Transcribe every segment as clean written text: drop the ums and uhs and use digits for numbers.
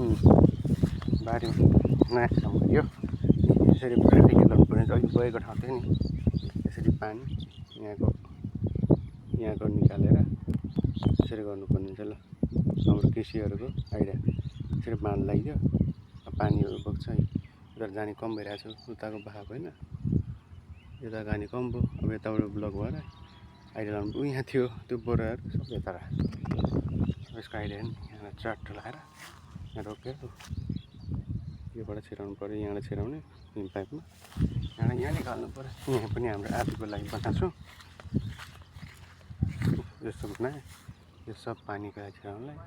बारीमा नयाँ ठाउँ यो यसरी बाटो लाउनु पर्ने अघि गएको ठाउँ थियो नि यसरी पानी यहाँको निकालेर यसरी गर्नुपर्ने हुन्छ ल हाम्रो कृषिहरूको आइडिया यसरी बाँध लगाइदियो पानीहरू बग्छ उता जाने कम भइरहेको छ उताको बहाव होइन यता जाने कम भयो अब यताबाट ब्लक भएर आइडिया लाउनु यहाँ थियो त्यो बोराहरू सबै यता यसको आइडिया नि यहाँ ट्र्याक्टर लगाएर यहाँ रोकेर योबाट छिराउनु पऱ्यो यहाँबाट छिराउने हिम पाइपमा यहाँ निकाल्नु पऱ्यो यहाँ पनि हाम्रो आफूको लागि बनाएको छु यस्तो बनाएँ यो सब पानीको लागि छिराउनुलाई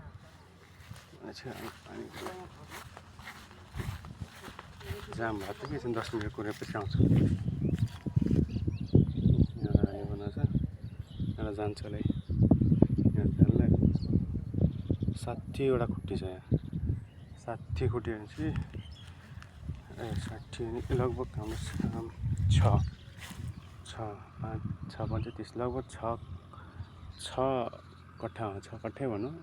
पानीको लागि जाम भयो त के छ 10 मिनट कुरेपछि आउँछ यहाँ यो बनाएको छ यहाँ जान्छ होला यहाँ जान्नलाई 60वटा खुट्टी छ यहाँ 60 खुट्टी भनेपछि 60 लगभग हाम्रो 6 5 30 लगभग 6 कट्ठा 6 कट्ठै भनौँ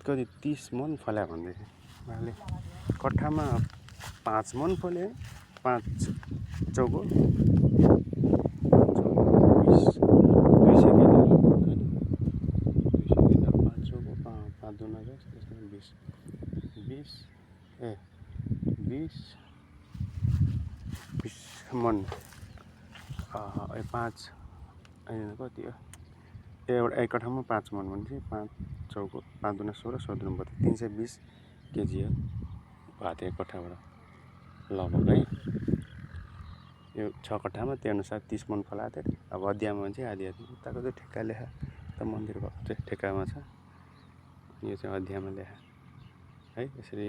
कति 30 मन फल्या भन्दै थियो उहाँले कट्ठामा 5 मन फल्यो 5 चौको 200 केजी 5 चौको 5 2 20 मन 5 कति हो एउटा एक कट्ठामा 5 मन भनेपछि 5 चौको 5 2 16 16 2 320 केजी हो भात एक कट्ठाबाट लगभग है यो 6 कट्ठामा त्यो अनुसार 30 मन फलाएको थियो अब अध्यायमा चाहिँ आधी उताको चाहिँ ठेक्का लेखा त मन्दिर भएको चाहिँ ठेक्कामा छ यो चाहिँ अध्यायमा लेखा है यसरी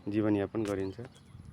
जीवनयापन गरिन्छ।